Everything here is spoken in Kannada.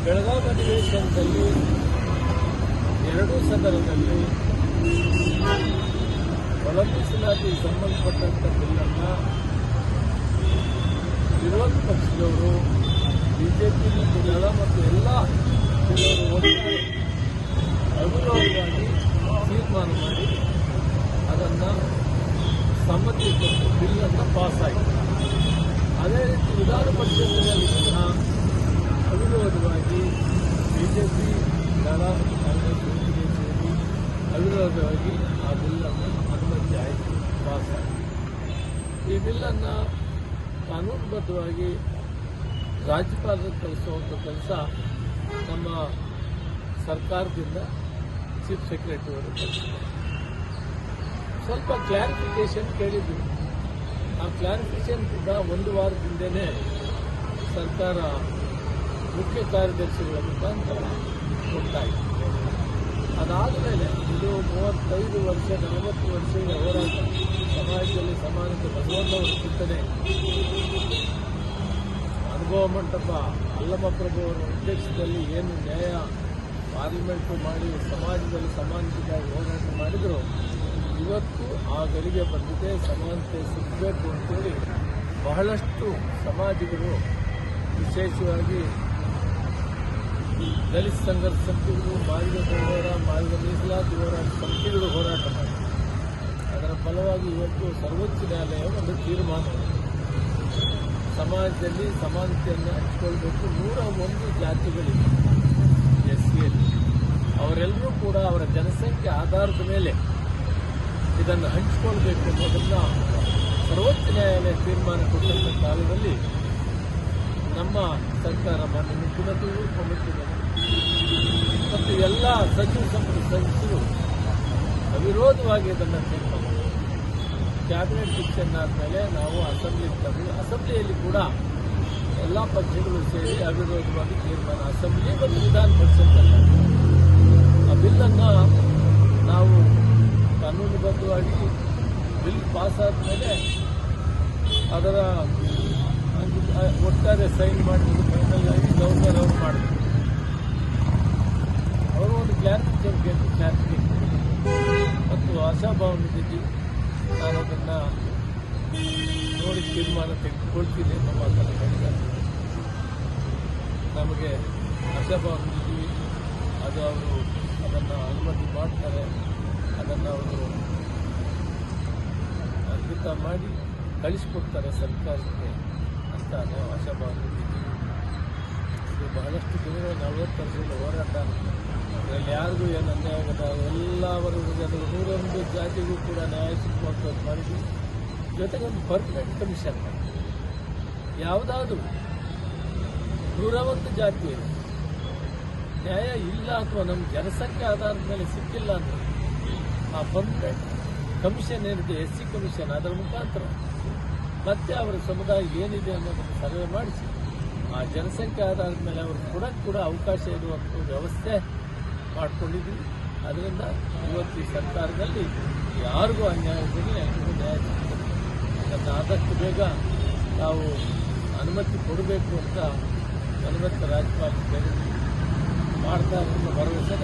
ಬೆಳಗಾವಿ ಅಧಿವೇಶನದಲ್ಲಿ ಎರಡೂ ಸದನದಲ್ಲಿ ಒಳ ಮೀಸಲಾತಿಗೆ ಸಂಬಂಧಪಟ್ಟಂಥ ಬಿಲ್ಲನ್ನು ವಿರೋಧ ಪಕ್ಷದವರು ಬಿಜೆಪಿ ಮತ್ತು ದಳ ಮತ್ತು ಎಲ್ಲ ಕೆಲವರು ಅವಿರೋಧವಾಗಿ ತೀರ್ಮಾನ ಮಾಡಿ ಅದನ್ನು ಸಮ್ಮತಿ ಕೊಟ್ಟು ಬಿಲ್ಲನ್ನು ಪಾಸ್ ಆಯಿತು. ಅದೇ ರೀತಿ ವಿಧಾನ ಪರಿಷತ್ತಿನಲ್ಲಿ ಸಹ ಅವಿರೋಧವಾಗಿ ಬಿಜೆಪಿ ದಳ ಮತ್ತು ಕಾಂಗ್ರೆಸ್ ಒಟ್ಟಿಗೆ ಸೇರಿ ಅವಿರೋಧವಾಗಿ ಆ ಬಿಲ್ಲನ್ನು ಅನುಮತಿ ಆಯಿತು, ಪಾಸ್ ಆಯಿತು. ಈ ಬಿಲ್ಲನ್ನು ಕಾನೂನುಬದ್ಧವಾಗಿ ರಾಜ್ಯಪಾಲರಿಗೆ ಕಳಿಸುವಂಥ ಕೆಲಸ ನಮ್ಮ ಸರ್ಕಾರದಿಂದ ಚೀಫ್ ಸೆಕ್ರೆಟರಿ ಅವರು ಕಳಿಸಿದ್ದಾರೆ. ಸ್ವಲ್ಪ ಕ್ಲಾರಿಫಿಕೇಶನ್ ಕೇಳಿದ್ವಿ. ಆ ಕ್ಲಾರಿಫಿಕೇಶನ್ ಕೂಡ ಒಂದು ವಾರದ ಹಿಂದೆಯೇ ಸರ್ಕಾರ ಮುಖ್ಯ ಕಾರ್ಯದರ್ಶಿಗಳ ಮುಖಾಂತರ ಕೊಟ್ಟಾಯಿತು. ಅದಾದ ಮೇಲೆ ಇದು 35 ವರ್ಷ 40 ವರ್ಷಗಳ ಹೋರಾಟ, ಸಮಾಜದಲ್ಲಿ ಸಮಾನತೆ ಬಸವಣ್ಣವರ ಚಿಂತನೆ, ಅನುಭವ ಮಂಟಪ ಅಲ್ಲಮಪ್ರಭು ಅವರ ಅಧ್ಯಕ್ಷದಲ್ಲಿ ಏನು ನ್ಯಾಯ ಪಾರ್ಲಿಮೆಂಟು ಮಾಡಿ ಸಮಾಜದಲ್ಲಿ ಸಮಾನತೆಗಾಗಿ ಹೋರಾಟ ಮಾಡಿದರು, ಇವತ್ತು ಆ ಗಳಿಗೆ ಬಂದಿದೆ. ಸಮಾನತೆ ಸಿಗಬೇಕು ಅಂತೇಳಿ ಬಹಳಷ್ಟು ಸಮಾಜಿಗರು, ವಿಶೇಷವಾಗಿ ದಲಿತ ಸಂಘರ್ಷ ಸಮಿತಿಗಳು, ಮಾದಿಗ ಹೋರಾಟ, ಮಾದಿಗ ಮೀಸಲಾತಿ ಹೋರಾಟ ಸಮಿತಿಗಳು ಹೋರಾಟ ಮಾಡಿ ಅದರ ಫಲವಾಗಿ ಇವತ್ತು ಸರ್ವೋಚ್ಚ ನ್ಯಾಯಾಲಯ ಒಂದು ತೀರ್ಮಾನ, ಸಮಾಜದಲ್ಲಿ ಸಮಾನತೆಯನ್ನು ಹಂಚಿಕೊಳ್ಬೇಕು. 101 ಜಾತಿಗಳಿವೆ ಎಸ್ಸಿಯಲ್ಲಿ, ಅವರೆಲ್ಲರೂ ಕೂಡ ಅವರ ಜನಸಂಖ್ಯೆ ಆಧಾರದ ಮೇಲೆ ಇದನ್ನು ಹಂಚಿಕೊಳ್ಬೇಕು ಅನ್ನೋದನ್ನು ಸರ್ವೋಚ್ಚ ನ್ಯಾಯಾಲಯ ತೀರ್ಮಾನ ಕೊಟ್ಟಂಥ ಕಾಲದಲ್ಲಿ ನಮ್ಮ ಸರ್ಕಾರ, ಮಾನ್ಯ ಮುಖ್ಯಮಂತ್ರಿಗಳು, ಉಪಮುಖ್ಯಮಂತ್ರಿ ಮತ್ತು ಎಲ್ಲ ಸಚಿವ ಸಂಪುಟ ಸದಸ್ಯರು ಅವಿರೋಧವಾಗಿ ಇದನ್ನು ತೀರ್ಮಾನ ಕ್ಯಾಬಿನೆಟ್ ಡಿಸಿಷನ್ ಆದಮೇಲೆ ನಾವು ಅಸೆಂಬ್ಲಿಯಲ್ಲಿ ಕೂಡ ಎಲ್ಲ ಪಕ್ಷಗಳು ಸೇರಿ ಅವಿರೋಧವಾಗಿ ತೀರ್ಮಾನ, ಅಸೆಂಬ್ಲಿ ಮತ್ತು ವಿಧಾನ ಪರಿಷತ್ತಲ್ಲಿ ಆ ಬಿಲ್ಲನ್ನು ನಾವು ಕಾನೂನುಬದ್ಧವಾಗಿ ಬಿಲ್ ಪಾಸ್ ಆದಮೇಲೆ ಅದರ ಒಟ್ಟಾರೆ ಸೈನ್ ಮಾಡಿದ್ರು, ಫೈನಲ್ ಆಗಿ ಗವರ್ನರ್ ಅವರು ಮಾಡಿದ್ರು. ಅವರು ಒಂದು ಕ್ಲಾರಿಫಿಕೇಶನ್ ಮತ್ತು ಆಶಾಭಾವನೆಯಲ್ಲಿ ನಾನು ಅದನ್ನು ನೋಡಿ ತೀರ್ಮಾನ ತೆಗೆದುಕೊಳ್ತೀನಿ ಅನ್ನೋ ಮಾತನ್ನು ಹೇಳಿದ್ದಾರೆ. ನಮಗೆ ಆಶಾಭಾವನೆಯಲ್ಲಿ ಅದು ಅವರು ಅದನ್ನು ಅನುಮತಿ ಮಾಡ್ತಾರೆ, ಅದನ್ನು ಅವರು ಅರ್ಪಿತ ಮಾಡಿ ಕಳಿಸಿಕೊಡ್ತಾರೆ ಸರ್ಕಾರಕ್ಕೆ ಅಂತ ನಾವು ಆಶಾಭಾವನೆ. ಇದು ಬಹಳಷ್ಟು ದಿನಗಳ 40 ವರ್ಷಗಳ ಹೋರಾಟ. ಅದರಲ್ಲಿ ಯಾರಿಗೂ ಏನು ಅನ್ಯಾಯ ಆಗಲ್ಲ, ಎಲ್ಲ ವರ್ಗದ 101 ಜಾತಿಗೂ ಕೂಡ ನ್ಯಾಯ ಸಿಕ್ಕುವಂಥದ್ದು ಮಾಡಿದ್ವಿ. ಜೊತೆಗೆ ಒಂದು ಪರ್ಮನೆಂಟ್ ಕಮಿಷನ್ ಮಾಡಿ, ಯಾವುದಾದ್ರೂ 101 ಜಾತಿಯಲ್ಲಿ ನ್ಯಾಯ ಇಲ್ಲ ಅಥವಾ ನಮ್ಮ ಜನಸಂಖ್ಯೆ ಆಧಾರದ ಮೇಲೆ ಸಿಕ್ಕಿಲ್ಲ ಅಂದರೆ ಆ ಪರ್ಮನೆಂಟ್ ಕಮಿಷನ್ ಏನಿದೆ, SC ಕಮಿಷನ್, ಅದರ ಮುಖಾಂತರ ಮತ್ತೆ ಅವರ ಸಮುದಾಯ ಏನಿದೆ ಅನ್ನೋದನ್ನು ಸರ್ವೆ ಮಾಡಿಸಿ ಆ ಜನಸಂಖ್ಯೆ ಆಧಾರದ ಮೇಲೆ ಅವರು ಕೂಡ ಅವಕಾಶ ಇರುವಂಥ ವ್ಯವಸ್ಥೆ ಮಾಡಿಕೊಂಡಿದ್ವಿ. ಅದರಿಂದ ಇವತ್ತು ಈ ಸರ್ಕಾರದಲ್ಲಿ ಯಾರಿಗೂ ಅನ್ಯಾಯದಲ್ಲಿ ಎಲ್ರಿಗೂ ನ್ಯಾಯ ಸಿಗ್ತದೆ. ಅದನ್ನು ಆದಷ್ಟು ಬೇಗ ನಾವು ಅನುಮತಿ ಕೊಡಬೇಕು ಅಂತ ಮನವತ್ತ ರಾಜ್ಯಪಾಲ ಮಾಡ್ತಾ ಭರವಸೆ